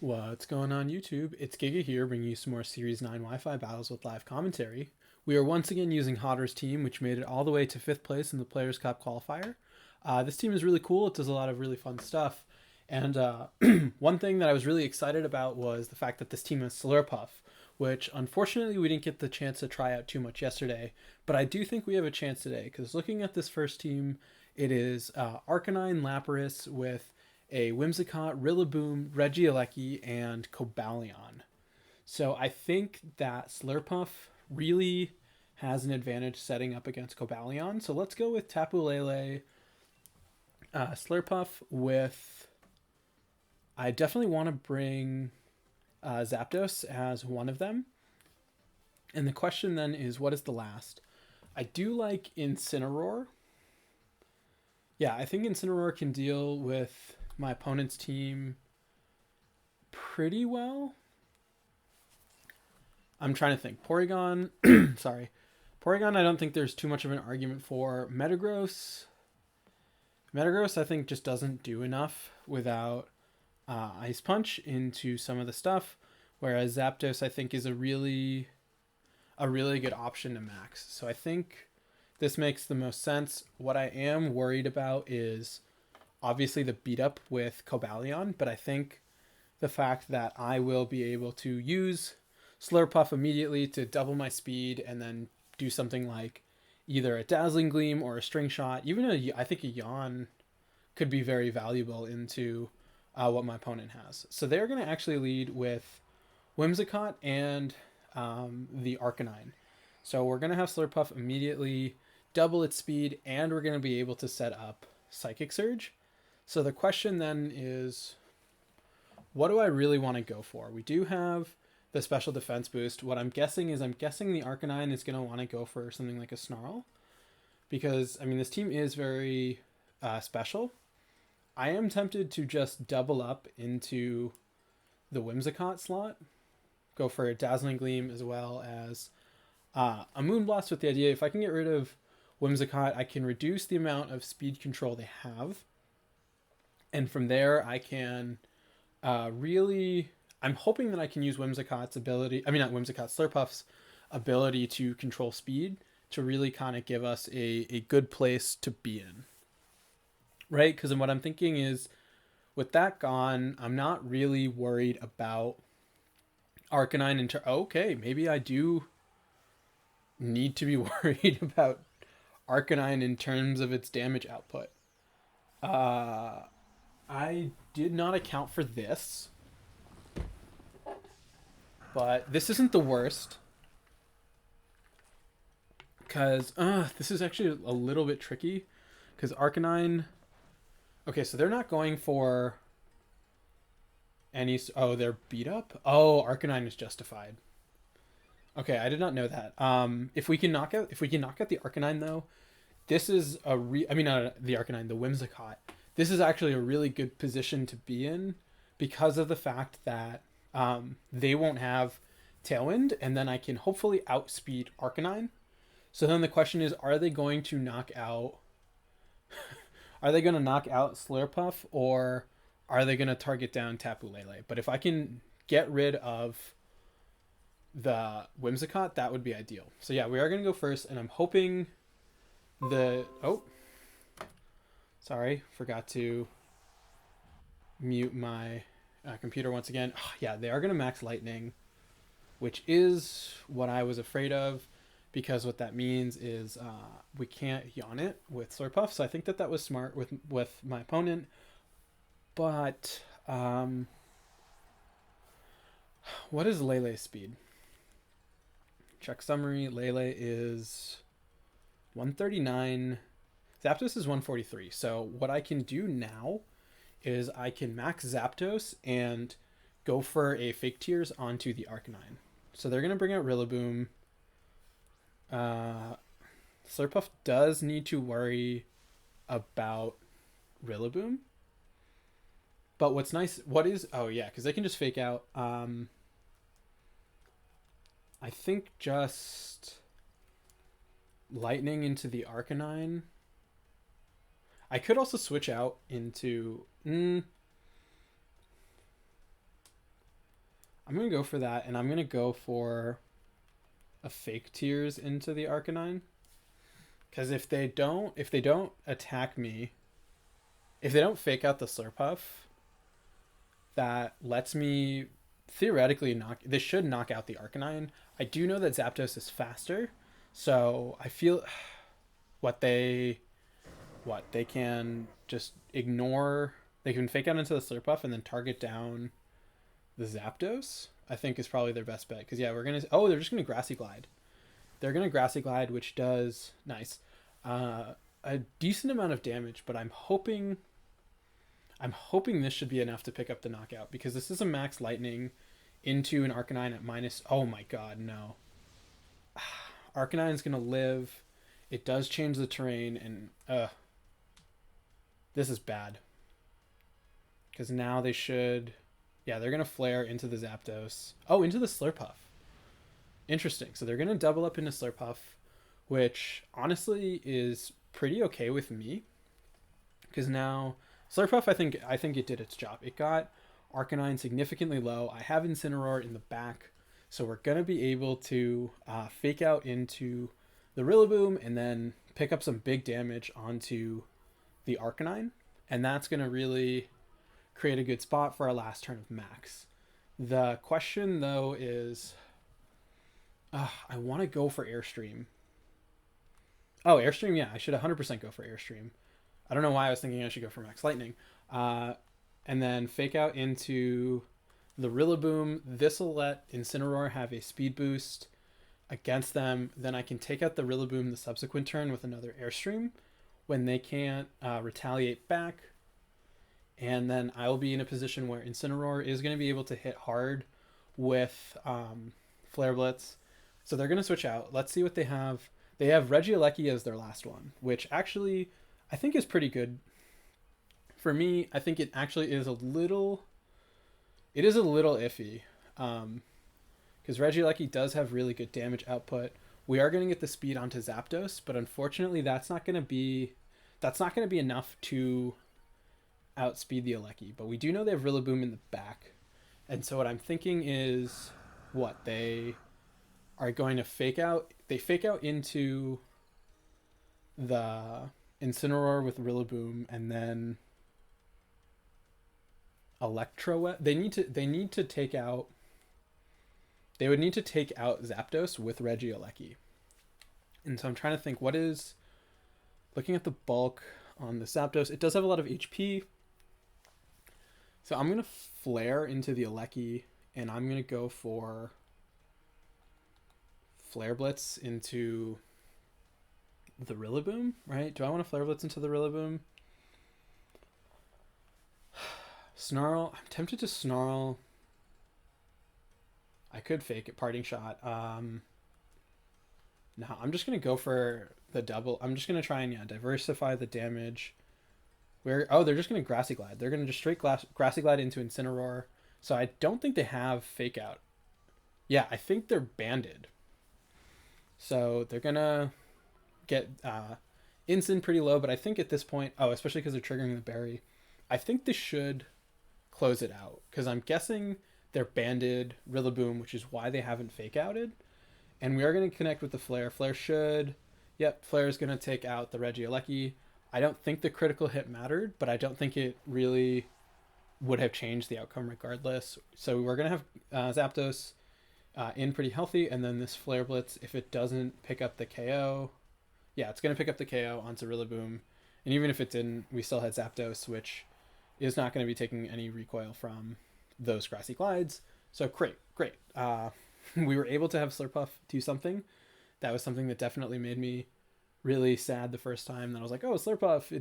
What's going on YouTube? It's Giga here, bringing you some more Series 9 Wi-Fi battles with live commentary. We are once again using Hodder's team, which made it all the way to 5th place in the Players' Cup qualifier. This team is really cool. It does a lot of really fun stuff. And one thing that I was really excited about was the fact that this team has Slurpuff, which unfortunately we didn't get the chance to try out too much yesterday. But I do think we have a chance today, because looking at this first team, it is Arcanine Lapras with a Whimsicott, Rillaboom, Regieleki, and Cobalion. So I think that Slurpuff really has an advantage setting up against Cobalion. So let's go with Tapu Lele, Slurpuff with... I definitely want to bring Zapdos as one of them. And the question then is, what is the last? I do like Incineroar. Yeah, I think Incineroar can deal with my opponent's team pretty well. I'm trying to think. Porygon, sorry. Porygon, I don't think there's too much of an argument for. Metagross, I think just doesn't do enough without Ice Punch into some of the stuff, whereas Zapdos I think is a really good option to max. So I think this makes the most sense. What I am worried about is obviously the beat up with Cobalion, but I think the fact that I will be able to use Slurpuff immediately to double my speed and then do something like either a Dazzling Gleam or a String Shot, I think a Yawn could be very valuable into what my opponent has. So they're going to actually lead with Whimsicott and the Arcanine. So we're going to have Slurpuff immediately double its speed, and we're going to be able to set up Psychic Surge. So the question then is, what do I really want to go for? We do have the special defense boost. What I'm guessing the Arcanine is going to want to go for something like a Snarl, because I mean this team is very special. I am tempted to just double up into the Whimsicott slot, go for a Dazzling Gleam as well as a Moonblast, with the idea if I can get rid of Whimsicott, I can reduce the amount of speed control they have. And from there, I can I'm hoping that I can use Slurpuff's ability to control speed to really kind of give us a good place to be in. Right? Because what I'm thinking is, with that gone, I'm not really worried about Arcanine okay, maybe I do need to be worried about Arcanine in terms of its damage output. I did not account for this, but this isn't the worst, because this is actually a little bit tricky, because Arcanine... Okay, so they're not going for any... Oh, they're beat up? Oh, Arcanine is justified. Okay, I did not know that. If we can knock out the Arcanine, though, this is the Arcanine, the Whimsicott. This is actually a really good position to be in, because of the fact that they won't have Tailwind, and then I can hopefully outspeed Arcanine. So then the question is, are they going to knock out Slurpuff, or are they going to target down Tapu Lele? But if I can get rid of the Whimsicott, that would be ideal. So yeah, we are going to go first, and I'm hoping sorry, forgot to mute my computer once again. Oh, yeah, they are going to max Lightning, which is what I was afraid of, because what that means is we can't yawn it with Slurpuff. So I think that was smart with my opponent. But what is Lele's speed? Check summary. Lele is 139. Zapdos is 143. So what I can do now is I can max Zapdos and go for a Fake Tears onto the Arcanine. So they're going to bring out Rillaboom. Slurpuff does need to worry about Rillaboom. But what's nice... Oh, yeah, because they can just fake out. I think just Lightning into the Arcanine. I could also switch out into... I'm going to go for that, and I'm going to go for a fake Tears into the Arcanine. Because if they don't attack me, if they don't fake out the Slurpuff, that lets me theoretically this should knock out the Arcanine. I do know that Zapdos is faster, so I feel they can just ignore. They can fake out into the Slurpuff and then target down the Zapdos. I think is probably their best bet because they're just gonna Grassy Glide. They're gonna Grassy Glide, which does nice, a decent amount of damage. But I'm hoping this should be enough to pick up the knockout because this is a Max Lightning into an Arcanine at minus. Oh my god, no. Arcanine's gonna live. It does change the terrain, and this is bad. Because now they should... Yeah, they're going to flare into the Zapdos. Oh, into the Slurpuff. Interesting. So they're going to double up into Slurpuff, which honestly is pretty okay with me. Because now Slurpuff, I think it did its job. It got Arcanine significantly low. I have Incineroar in the back, so we're going to be able to fake out into the Rillaboom and then pick up some big damage onto the Arcanine. And that's going to really create a good spot for our last turn of Max. The question, though, is... I want to go for Airstream. Oh, Airstream, yeah. I should 100% go for Airstream. I don't know why I was thinking I should go for Max Lightning. And then fake out into the Rillaboom. This will let Incineroar have a speed boost against them. Then I can take out the Rillaboom the subsequent turn with another Airstream when they can't retaliate back. And then I'll be in a position where Incineroar is going to be able to hit hard with Flare Blitz. So they're going to switch out. Let's see what they have. They have Regieleki as their last one, which actually I think is pretty good. For me, I think it actually is a little... It is a little iffy. Because Regieleki does have really good damage output. We are going to get the speed onto Zapdos, but unfortunately that's not going to be enough to outspeed the Alecki. But we do know they have Rillaboom in the back. And so what I'm thinking is they are going to fake out. They fake out into the Incineroar with Rillaboom and then Electro. They would need to take out Zapdos with Regieleki. And so I'm trying to think looking at the bulk on the Zapdos, it does have a lot of HP. So I'm going to flare into the Alecki and I'm going to go for Flare Blitz into the Rillaboom, right? Do I want to Flare Blitz into the Rillaboom? Snarl. I'm tempted to Snarl. I could fake it, Parting Shot. No, I'm just going to go for the double. I'm just going to try and diversify the damage. They're just going to Grassy Glide. They're going to just straight Grassy Glide into Incineroar. So I don't think they have Fake Out. Yeah, I think they're banded. So they're going to get Incin pretty low, but I think at this point, especially because they're triggering the berry, I think this should close it out. Because I'm guessing they're banded Rillaboom, which is why they haven't Fake Outed. And we are going to connect with the Flare. Flare is going to take out the Regieleki. I don't think the critical hit mattered, but I don't think it really would have changed the outcome regardless. So we're going to have Zapdos in pretty healthy, and then this Flare Blitz, if it doesn't pick up the KO, it's going to pick up the KO onto Rillaboom. And even if it didn't, we still had Zapdos, which is not going to be taking any recoil from those Grassy Glides. So great. We were able to have Slurpuff do something. That was something that definitely made me really sad the first time. Then I was like, oh, Slurpuff,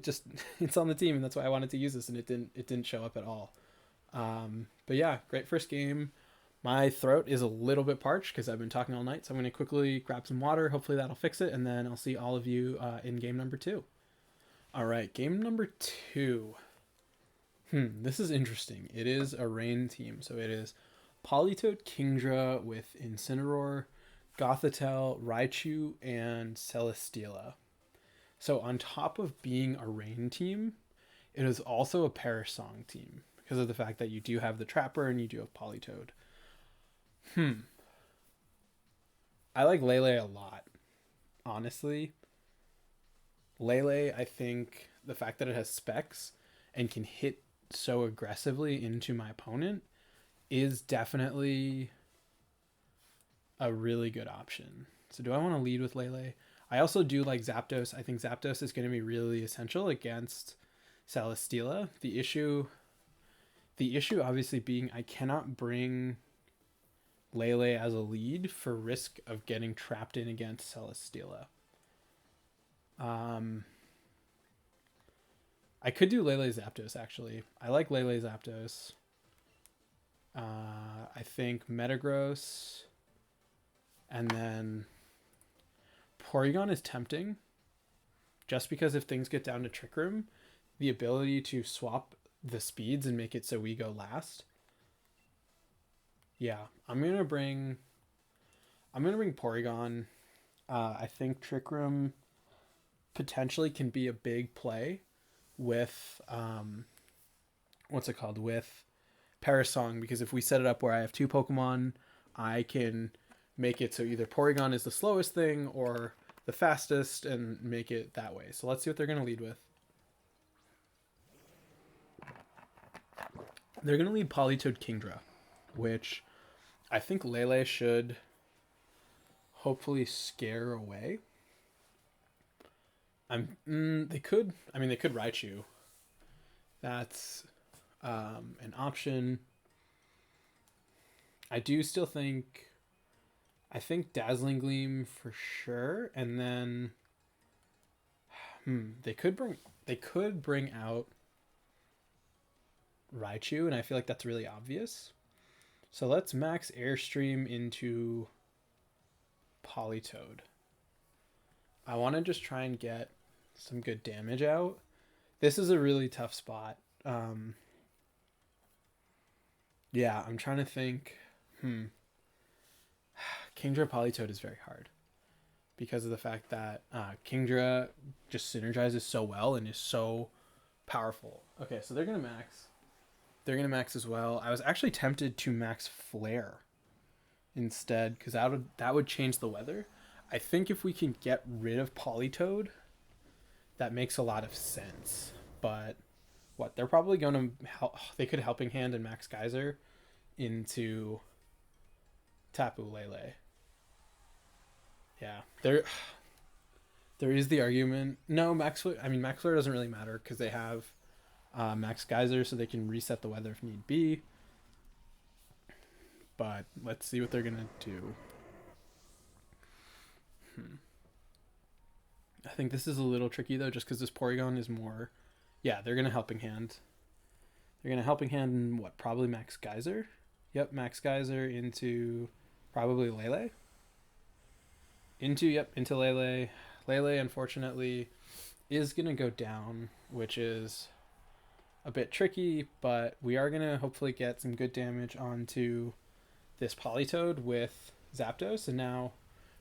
it's on the team, and that's why I wanted to use this, and it didn't show up at all. But yeah, great first game. My throat is a little bit parched because I've been talking all night, so I'm going to quickly grab some water. Hopefully that'll fix it, and then I'll see all of you in game number 2. All right, game number 2. This is interesting. It is a rain team, so it is Politoed Kingdra with Incineroar, Gothitelle, Raichu, and Celesteela. So on top of being a rain team, it is also a Perish Song team because of the fact that you do have the Trapper and you do have Politoed. Hmm. I like Lele a lot, honestly. Lele, I think the fact that it has specs and can hit so aggressively into my opponent is definitely a really good option. So do I want to lead with Lele? I also do like Zapdos. I think Zapdos is going to be really essential against Celesteela. The issue obviously being I cannot bring Lele as a lead for risk of getting trapped in against Celesteela. Um, I could do Lele Zapdos actually. I like Lele Zapdos. I think Metagross and then Porygon is tempting just because if things get down to Trick Room, the ability to swap the speeds and make it so we go last. Yeah, I'm gonna bring Porygon. I think Trick Room potentially can be a big play with what's it called with Parasong, because if we set it up where I have two Pokemon, I can make it so either Porygon is the slowest thing or the fastest and make it that way. So let's see what they're going to lead with. They're going to lead Politoed Kingdra, which I think Lele should hopefully scare away. They could Raichu. That's an option. I think Dazzling Gleam for sure, and then they could bring out Raichu, and I feel like that's really obvious. So let's max Airstream into Politoed. I want to just try and get some good damage out. This is a really tough spot. Yeah, I'm trying to think. Kingdra Politoed is very hard because of the fact that Kingdra just synergizes so well and is so powerful. Okay, so they're gonna max. They're gonna max as well. I was actually tempted to max Flare instead because that would change the weather. I think if we can get rid of Politoed, that makes a lot of sense. But what they're probably going to they could Helping Hand and Max Geyser into Tapu Lele. Yeah, there is the argument. No, Max Flare doesn't really matter because they have Max Geyser, so they can reset the weather if need be. But let's see what they're gonna do. I think this is a little tricky though, just because this Porygon is more. Yeah, they're gonna Helping Hand. They're gonna Helping Hand in what? Probably Max Geyser. Yep, Max Geyser into probably Lele. Into Lele. Lele, unfortunately, is gonna go down, which is a bit tricky, but we are gonna hopefully get some good damage onto this Politoed with Zapdos, and now,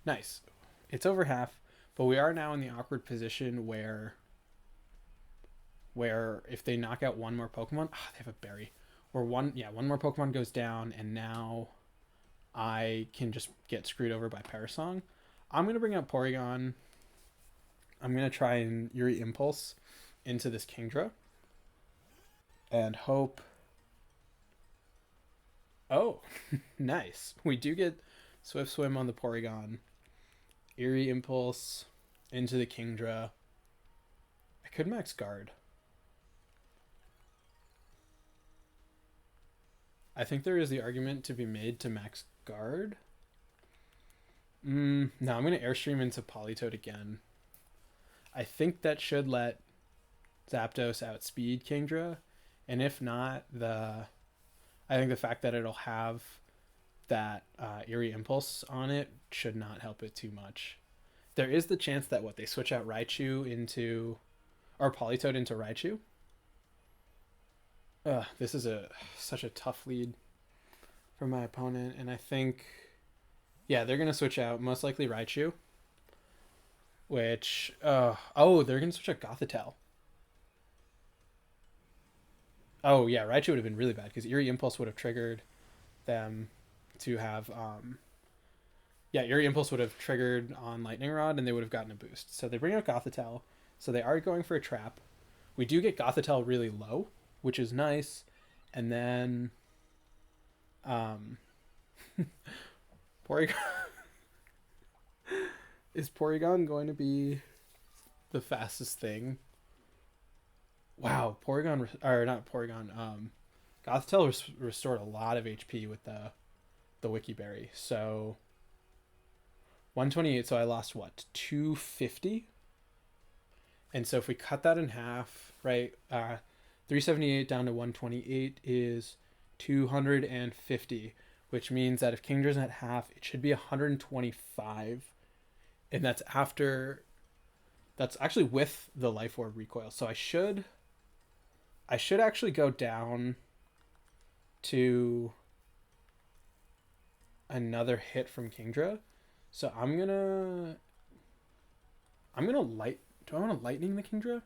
nice. It's over half, but we are now in the awkward position where if they knock out one more Pokemon, they have a berry, or one more Pokemon goes down, and now I can just get screwed over by Parasong. I'm gonna bring out Porygon. I'm gonna try and Yuri Impulse into this Kingdra, and hope. Oh, nice. We do get Swift Swim on the Porygon. Eerie Impulse into the Kingdra. I could max Guard. I think there is the argument to be made to max Guard. No, I'm going to Airstream into Politoed again. I think that should let Zapdos outspeed Kingdra. And if not, I think the fact that it'll have that Eerie Impulse on it should not help it too much. There is the chance that they switch out Raichu into, or Politoed into Raichu. This is such a tough lead for my opponent, and I think, yeah, they're gonna switch out most likely Raichu, which they're gonna switch out Gothitelle. Oh yeah, Raichu would have been really bad because Eerie Impulse would have triggered them to have Eerie Impulse would have triggered on Lightning Rod and they would have gotten a boost. So they bring out Gothitelle. So they are going for a trap. We do get Gothitelle really low, which is nice. And then Porygon is Porygon going to be the fastest thing? Wow, Porygon or not Porygon. Gothitelle restored a lot of HP with the Wiki Berry. So 128, so I lost what, 250? And so if we cut that in half, right, 378 down to 128 is 250, which means that if Kingdra's at half, it should be 125. And that's actually with the Life Orb recoil. So I should actually go down to another hit from Kingdra. So I'm gonna do I want to lightning the Kingdra?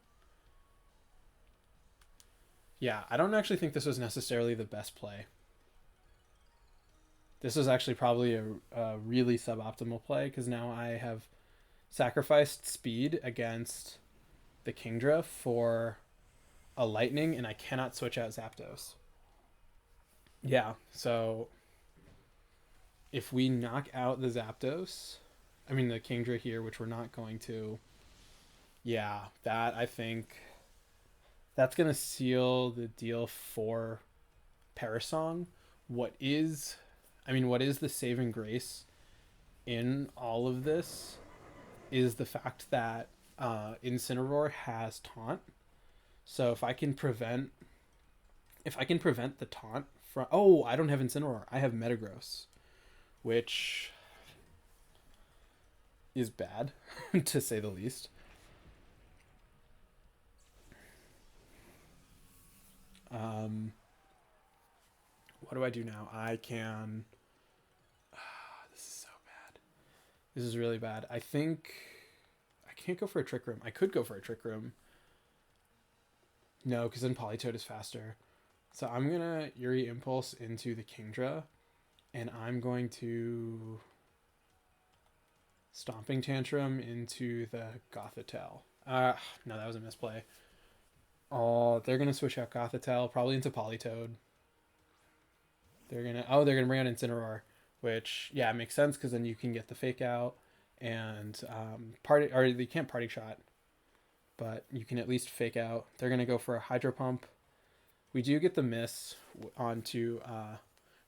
Yeah, I don't actually think this was necessarily the best play. This was actually probably a really suboptimal play because now I have sacrificed speed against the Kingdra for a lightning and I cannot switch out Zapdos. Yeah, so if we knock out the Zapdos, I mean the Kingdra here, which we're not going to, yeah, that I think that's going to seal the deal for Parasong. What is the saving grace in all of this is the fact that Incineroar has taunt. So if I can prevent the taunt from, I don't have Incineroar. I have Metagross, which is bad to say the least. What do I do now? I can. This is so bad. This is really bad. I think I can't go for a Trick Room. I could go for a Trick Room. No, because then Politoed is faster. So I'm gonna Eerie Impulse into the Kingdra, and I'm going to Stomping Tantrum into the Gothitelle. No, that was a misplay. Oh, they're gonna switch out Gothitelle probably into Politoed. They're gonna bring out Incineroar, which makes sense because then you can get the fake out and they can't party shot, but you can at least fake out. They're gonna go for a Hydro Pump. We do get the miss onto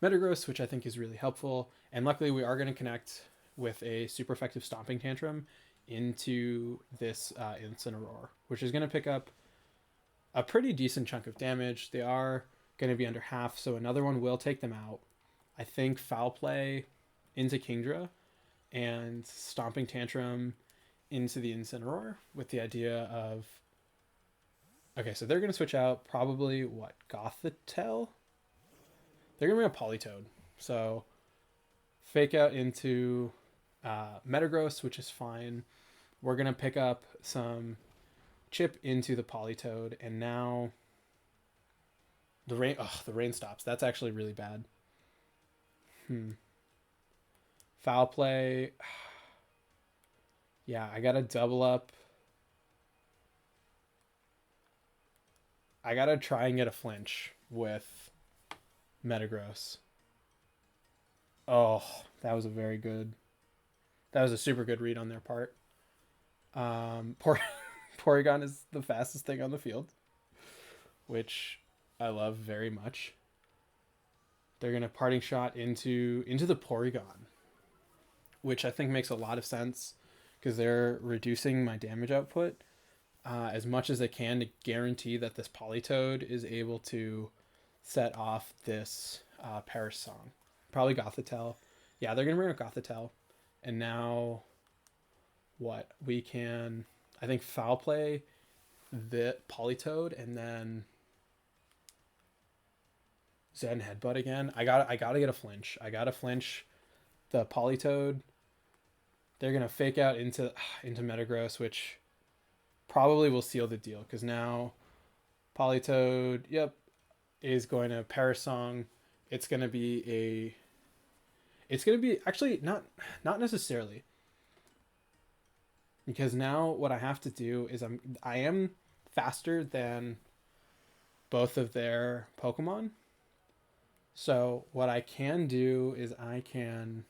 Metagross, which I think is really helpful, and luckily we are gonna connect with a super effective Stomping Tantrum into this Incineroar, which is gonna pick up a pretty decent chunk of damage. They are going to be under half, so another one will take them out. I think Foul Play into Kingdra and Stomping Tantrum into the Incineroar with the idea of... Okay, so they're going to switch out probably, Gothitelle? They're going to bring a Politoed. So fake out into Metagross, which is fine. We're going to pick up some Chip into the Politoed, and now the rain stops. That's actually really bad. Foul Play. Yeah, I gotta double up. I gotta try and get a flinch with Metagross. Oh, that was a super good read on their part. Porygon is the fastest thing on the field, which I love very much. They're going to Parting Shot into the Porygon, which I think makes a lot of sense because they're reducing my damage output as much as they can to guarantee that this Politoed is able to set off this Parasong. Probably Gothitelle. Yeah, they're going to bring up Gothitelle. And now we can... I think Foul Play the Politoed and then Zen Headbutt again. I gotta get a flinch. I gotta flinch the Politoed. They're gonna fake out into Metagross, which probably will seal the deal because now Politoed, is going to Parasong. It's gonna be It's going to be actually not necessarily, because now what I have to do is I am faster than both of their Pokemon. So what I can do is I can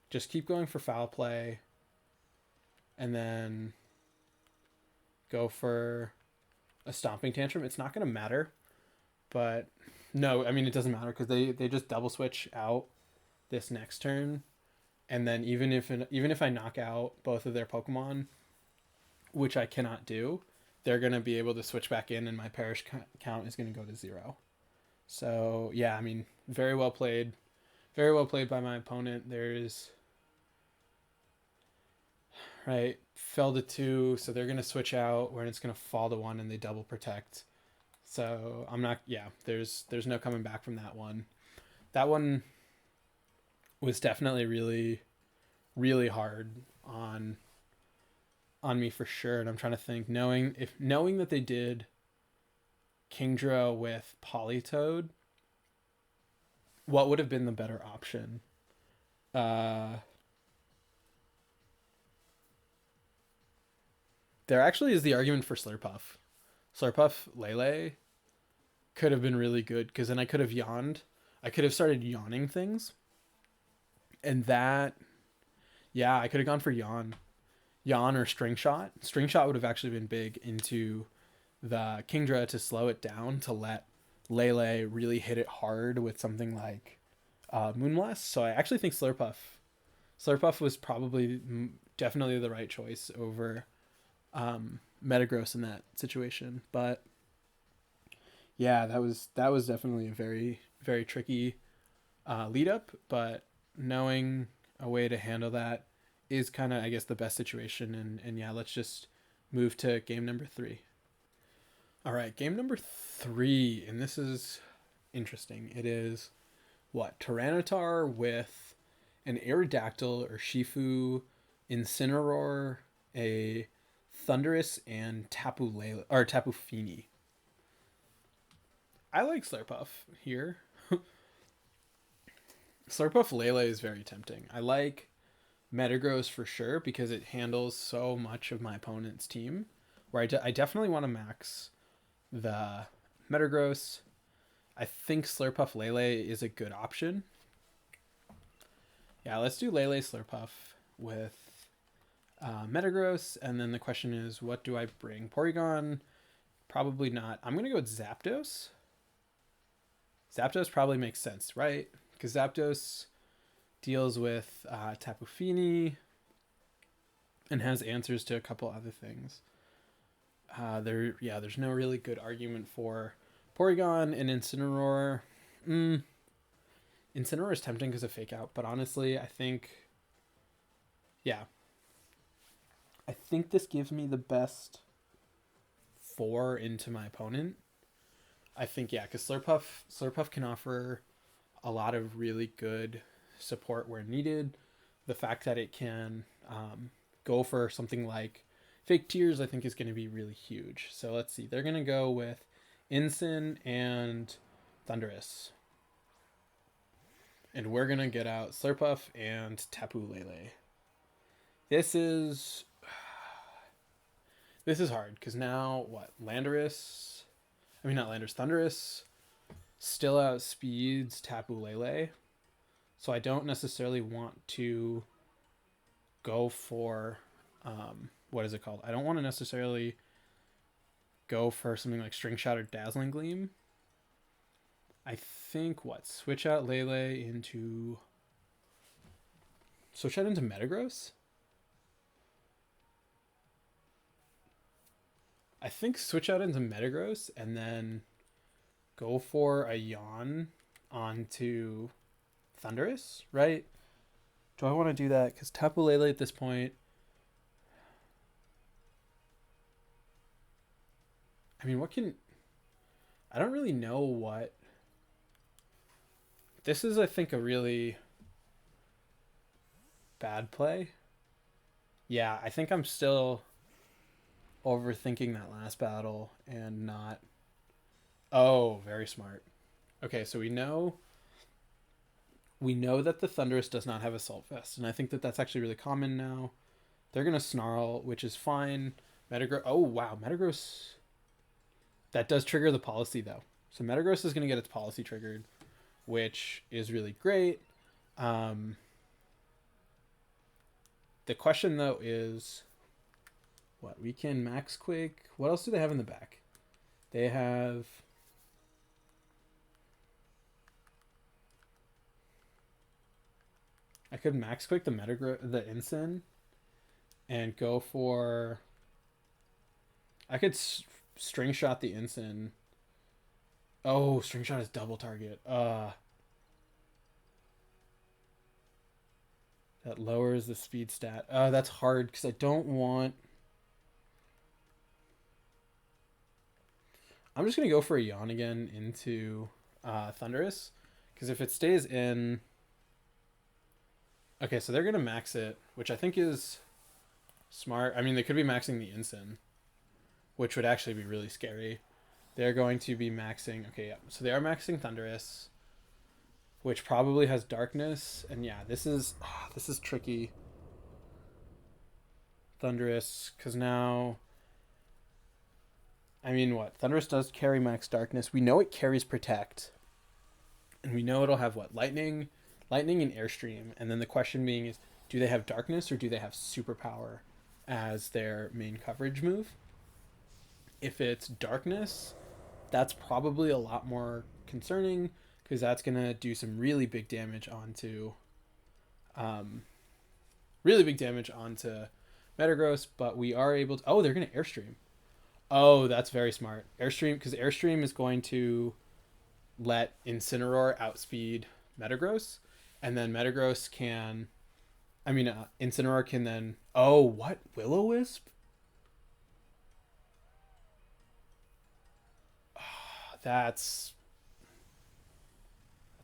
just keep going for foul play and then go for a stomping tantrum. It's not going to matter, but no, I mean, it doesn't matter because they just double switch out this next turn. And then even if I knock out both of their Pokemon, which I cannot do, they're going to be able to switch back in and my perish count is going to go to 0. So, yeah, I mean, very well played. Very well played by my opponent. There's, right, fell to 2, so they're going to switch out when it's going to fall to 1 and they double protect. So, I'm not, yeah, there's no coming back from that one. That one was definitely really, really hard on me for sure. And I'm trying to think, knowing that they did Kingdra with Politoed, what would have been the better option? There actually is the argument for Slurpuff. Slurpuff Lele could have been really good because then I could have yawned. I could have started yawning things. And that, yeah, I could have gone for yawn or string shot. String shot would have actually been big into the Kingdra to slow it down to let Lele really hit it hard with something like Moonblast. So I actually think Slurpuff was probably definitely the right choice over Metagross in that situation. But yeah, that was definitely a very, very tricky lead up, but knowing a way to handle that is kind of, I guess, the best situation. And yeah, let's just move to game number 3. All right, game number 3, and this is interesting. It is what? Tyranitar with an Aerodactyl or Shifu, Incineroar, a Thundurus, and Tapu Lele or Tapu Fini. I like Slurpuff here. Slurpuff Lele is very tempting. I like Metagross for sure because it handles so much of my opponent's team. Where I definitely want to max the Metagross. I think Slurpuff Lele is a good option. Yeah, let's do Lele Slurpuff with Metagross, and then the question is, what do I bring? Porygon? Probably not. I'm going to go with Zapdos. Zapdos probably makes sense, right? Because Zapdos deals with Tapu Fini and has answers to a couple other things. There's no really good argument for Porygon and Incineroar. Incineroar is tempting because of Fake Out, but honestly, I think this gives me the best 4 into my opponent. I think, because Slurpuff can offer a lot of really good support where needed. The fact that it can go for something like Fake Tears, I think, is going to be really huge. So let's see. They're going to go with Incin and Thundurus. And we're going to get out Slurpuff and Tapu Lele. This is hard because now what? Thundurus still outspeeds Tapu Lele. So I don't necessarily want to go for what is it called? I don't want to necessarily go for something like String Shot or Dazzling Gleam. I think switch out Lele into Metagross? I think switch out into Metagross and then go for a yawn onto Thundurus, right? Do I want to do that? Because Tapu Lele at this point, I mean, I don't really know what. This is, I think, a really bad play. Yeah, I think I'm still overthinking that last battle and not. Oh, very smart. Okay, so we know We know that the Thunderous does not have Assault Vest, and I think that that's actually really common now. They're going to Snarl, which is fine. Metagross. Oh, wow. Metagross. That does trigger the policy, though. So Metagross is going to get its policy triggered, which is really great. The question, though, is what? We can Max Quake. What else do they have in the back? They have... I could Max Quake the the Ensign and go for... I could String Shot the Ensign. Oh, String Shot is double target. That lowers the speed stat. That's hard because I don't want... I'm just going to go for a Yawn again into Thunderous. Because if it stays in... Okay, so they're going to max it, which I think is smart. I mean, they could be maxing the Ensign, which would actually be really scary. They're going to be maxing... Okay, yeah. So they are maxing Thunderous, which probably has Darkness. And yeah, this is tricky. Thunderous, because now... I mean, what? Thunderous does carry max Darkness. We know it carries Protect. And we know it'll have, what? Lightning and Airstream. And then the question being is, do they have Darkness or do they have Superpower as their main coverage move? If it's Darkness, that's probably a lot more concerning because that's going to do some really big damage onto Metagross, but we are able to... Oh, they're going to Airstream. Oh, that's very smart. Airstream, because Airstream is going to let Incineroar outspeed Metagross, and then Metagross can... Incineroar can then... Oh, what? Will-O-Wisp? Oh, that's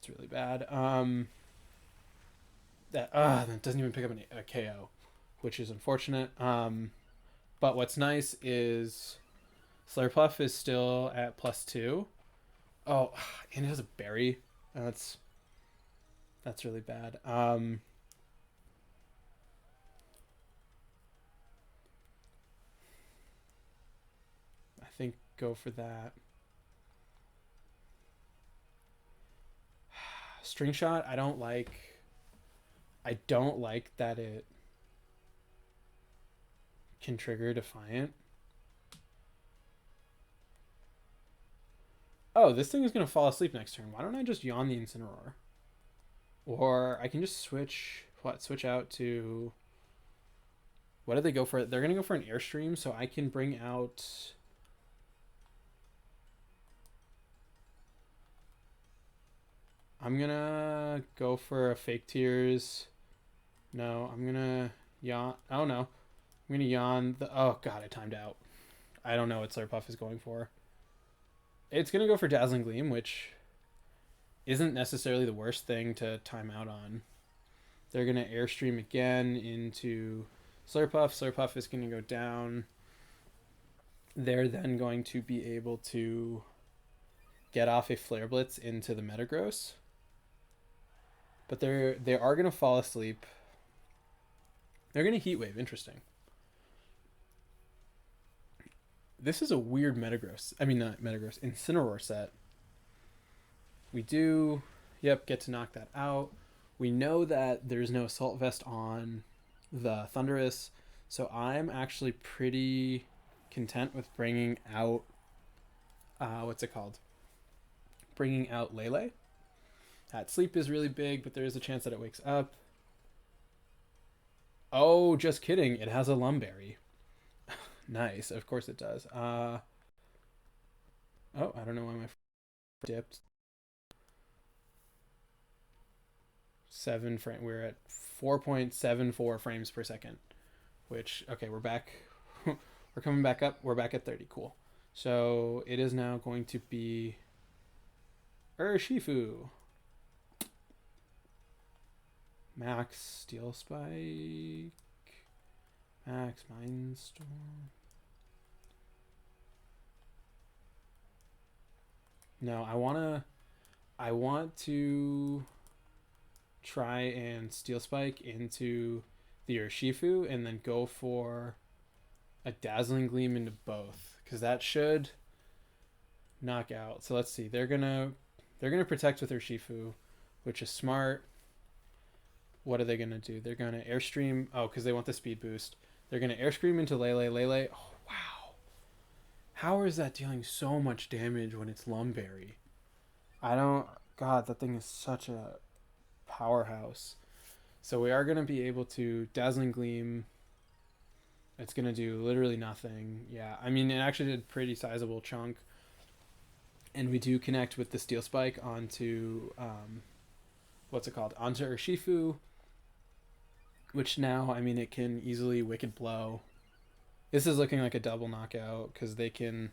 really bad. That doesn't even pick up a KO, which is unfortunate. But what's nice is... Slurpuff is still at +2. Oh, and it has a berry. That's really bad. I think go for that. String Shot, I don't like that it can trigger Defiant. Oh, this thing is going to fall asleep next turn. Why don't I just Yawn the Incineroar? Or I can just switch out to... What did they go for? They're going to go for an Airstream, so I can bring out... I'm going to go for a Fake Tears. No, I'm going to Yawn... Oh, no. I'm going to Yawn the... Oh, God, I timed out. I don't know what Slurpuff is going for. It's going to go for Dazzling Gleam, which isn't necessarily the worst thing to time out on. They're going to Airstream again into Slurpuff. Slurpuff is going to go down. They're then going to be able to get off a Flare Blitz into the Metagross. But they are going to fall asleep. They're going to Heat Wave. Interesting. This is a weird Metagross. I mean, not Metagross. Incineroar set. We do, get to knock that out. We know that there's no Assault Vest on the Thunderous, so I'm actually pretty content with bringing out, bringing out Lele. That sleep is really big, but there is a chance that it wakes up. Oh, just kidding. It has a Lumberry. Nice. Of course it does. Oh, I don't know why my dipped. 7 frame. We're at 4.74 frames per second, which, okay, we're back. We're coming back up. We're back at 30. Cool. So it is now going to be Urshifu. Max Steel Spike. Max Mindstorm. No, I want to try and Steel Spike into the Urshifu and then go for a Dazzling Gleam into both, because that should knock out. So let's see. They're gonna protect with Urshifu, which is smart. What are they gonna do? They're gonna Airstream. Oh, because they want the speed boost. They're gonna Air into Lele. Lele. Oh wow. How is that dealing so much damage when it's Lumberry? I don't. God, that thing is such a powerhouse. So we are gonna be able to Dazzling Gleam. It's gonna do literally nothing. Yeah, I mean it actually did pretty sizable chunk. And we do connect with the Steel Spike onto what's it called? Onto Urshifu. Which now, I mean, it can easily Wicked Blow. This is looking like a double knockout because they can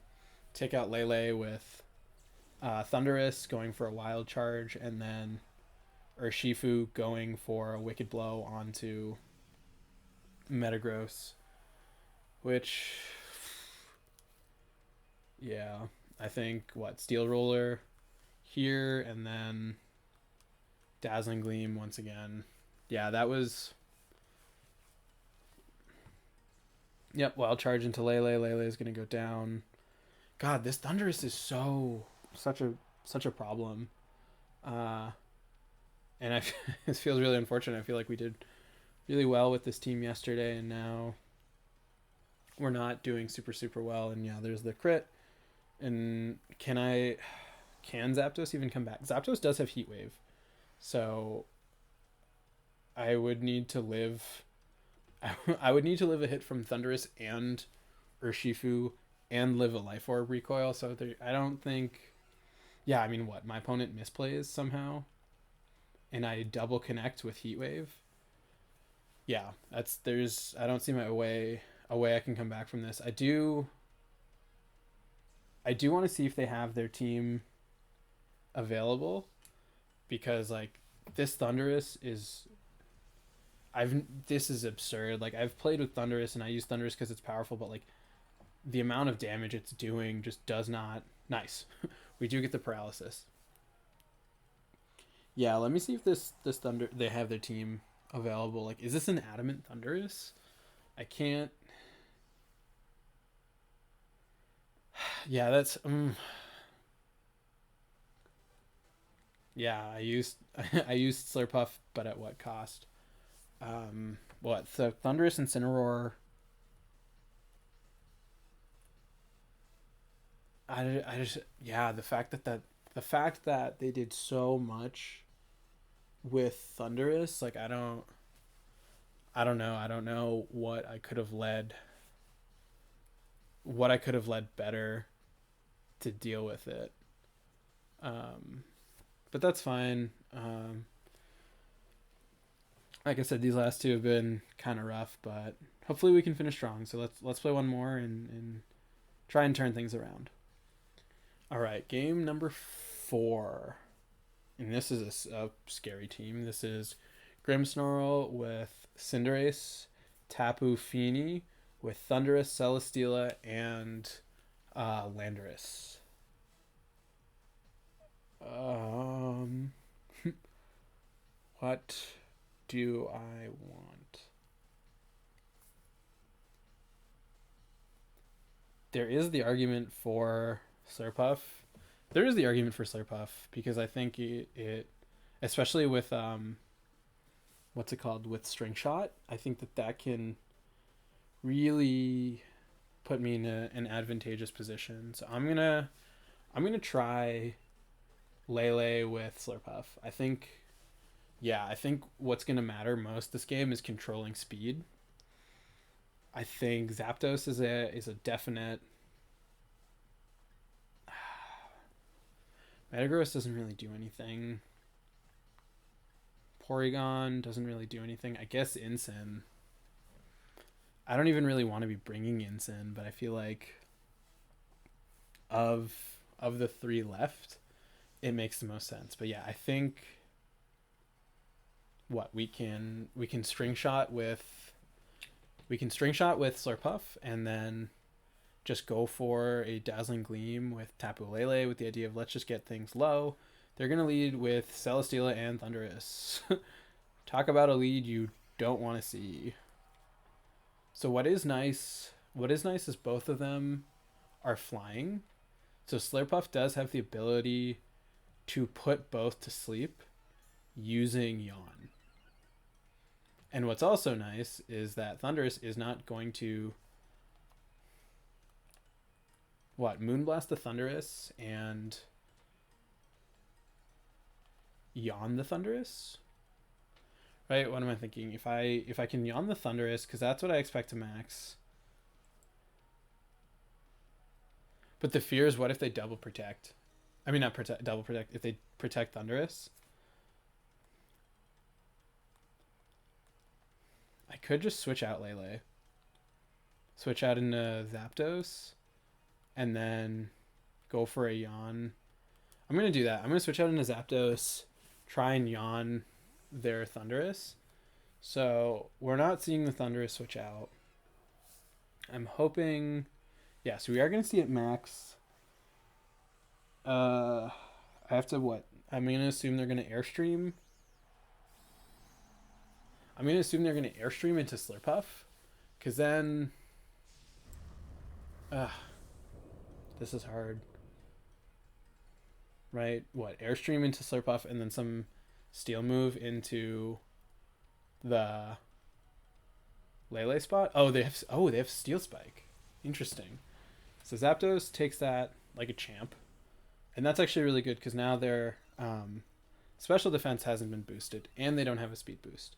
take out Lele with Thundurus going for a Wild Charge, and then Urshifu going for a Wicked Blow onto Metagross. Which, yeah, I think, Steel Roller here, and then Dazzling Gleam once again. Yeah, that was... Yep, Wild Charge into Lele. Lele is going to go down. God, this Thundurus is such a problem. And it feels really unfortunate. I feel like we did really well with this team yesterday, and now we're not doing super well. And yeah, there's the crit. And can Zapdos even come back? Zapdos does have Heat Wave, so I would need to live a hit from Thundurus and Urshifu and live a Life Orb recoil. So I don't think... Yeah, I mean, my opponent misplays somehow and I double connect with Heat Wave. Yeah, I don't see a way I can come back from this. I do want to see if they have their team available, because this Thundurus is... this is absurd. I've played with Thundurus and I use Thundurus because it's powerful, but the amount of damage it's doing just does not... Nice. We do get the paralysis. Yeah, let me see if this Thunder... They have their team available. Is this an Adamant Thundurus? I can't... Yeah, that's... Yeah, I used Slurpuff, but at what cost? So Thundurus and Incineroar. I just the fact that they did so much with Thundurus, I don't know what I could have led better to deal with it. But that's fine. Like I said, these last two have been kind of rough, but hopefully we can finish strong. So let's play one more and try and turn things around. All right, game number 4, and this is a scary team. This is Grimmsnarl with Cinderace, Tapu Fini with Thundurus, Celesteela, and Landorus. What do I want? There is the argument for Slurpuff. Because I think it especially with with String Shot, I think that can really put me in an advantageous position. So I'm gonna try Lele with Slurpuff. I think what's gonna matter most this game is controlling speed. I think Zapdos is a definite... Metagross doesn't really do anything. Porygon doesn't really do anything. I guess Incin. I don't even really want to be bringing Incin, but I feel like of the 3 left, it makes the most sense. But yeah, I think we can string shot with Slurpuff, and then just go for a Dazzling Gleam with Tapu Lele with the idea of let's just get things low. They're going to lead with Celesteela and Thundurus. Talk about a lead you don't want to see. So what is nice is both of them are flying. So Slurpuff does have the ability to put both to sleep using Yawn. And what's also nice is that Thundurus is not going to Moonblast the Thundurus and Yawn the Thundurus? Right? What am I thinking? If I can Yawn the Thundurus, because that's what I expect to max. But the fear is, what if they double protect? I mean, not protect, double protect. If they protect Thundurus, I could just switch out Lele. Switch out into Zapdos, and then go for a Yawn. I'm going to do that. I'm going to switch out into Zapdos, try and Yawn their Thundurus. So we're not seeing the Thundurus switch out. I'm hoping... Yeah, so we are going to see it max. I have to what? I'm going to assume they're going to Airstream. I'm going to assume they're going to Airstream into Slurpuff. Because then... this is hard. Right? What? Airstream into Slurpuff and then some Steel move into the Lele spot? Oh, they have Steel Spike. Interesting. So Zapdos takes that like a champ. And that's actually really good because now their special defense hasn't been boosted. And they don't have a speed boost.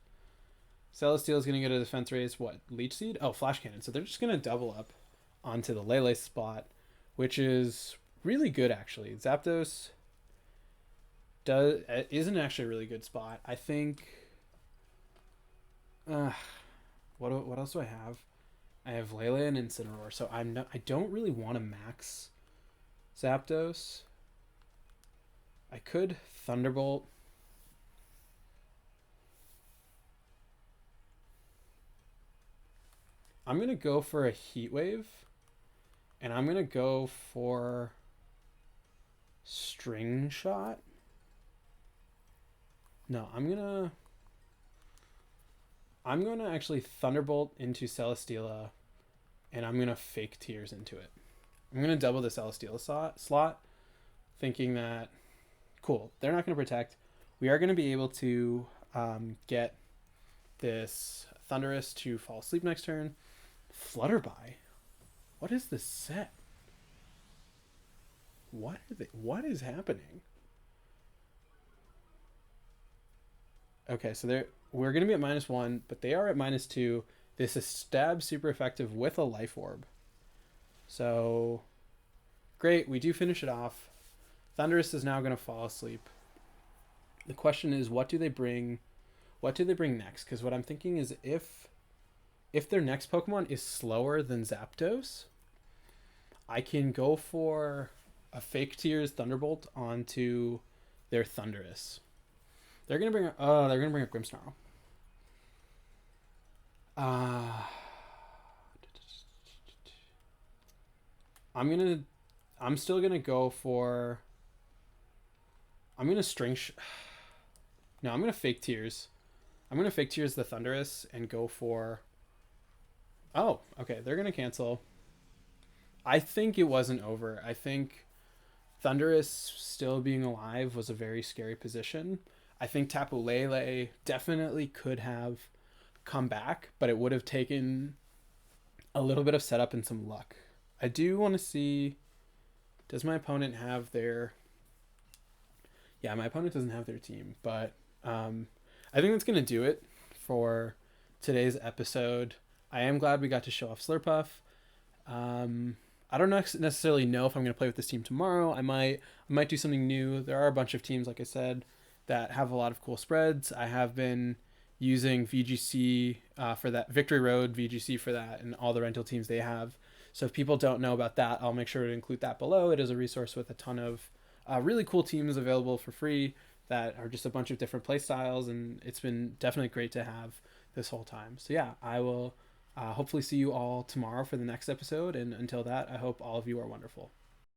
Celesteal is going to get a defense raise. What? Leech Seed? Oh, Flash Cannon. So they're just going to double up onto the Lele spot, which is really good actually. Zapdos isn't actually a really good spot. I think... what else do I have? I have Lele and Incineroar, so I don't really want to max Zapdos. I could Thunderbolt. I'm going to go for a Heat Wave, and I'm going to go for String Shot. No, I'm going to actually Thunderbolt into Celesteela, and I'm going to Fake Tears into it. I'm going to double the Celesteela slot, thinking that, cool, they're not going to protect. We are going to be able to get this Thundurus to fall asleep next turn. Flutterby? What is this set? What is happening? Okay, so we're going to be at -1, but they are at -2. This is Stab super effective with a Life Orb. So, great, we do finish it off. Thundurus is now going to fall asleep. The question is, what do they bring next? Because what I'm thinking is if their next Pokemon is slower than Zapdos, I can go for a Fake Tears Thunderbolt onto their Thundurus. They're gonna bring a Grimmsnarl. I'm still gonna go for. I'm gonna No, I'm gonna Fake Tears. I'm gonna Fake Tears the Thundurus and go for. Oh, okay. They're gonna cancel. I think it wasn't over. I think Thundurus still being alive was a very scary position. I think Tapu Lele definitely could have come back, but it would have taken a little bit of setup and some luck. I do want to see, does my opponent have their... Yeah, my opponent doesn't have their team, but I think that's going to do it for today's episode. I am glad we got to show off Slurpuff. I don't necessarily know if I'm going to play with this team tomorrow. I might do something new. There are a bunch of teams, like I said, that have a lot of cool spreads. I have been using VGC for that, Victory Road VGC for that, and all the rental teams they have. So if people don't know about that, I'll make sure to include that below. It is a resource with a ton of really cool teams available for free that are just a bunch of different play styles, and it's been definitely great to have this whole time. So yeah, I will hopefully see you all tomorrow for the next episode, and until that, I hope all of you are wonderful.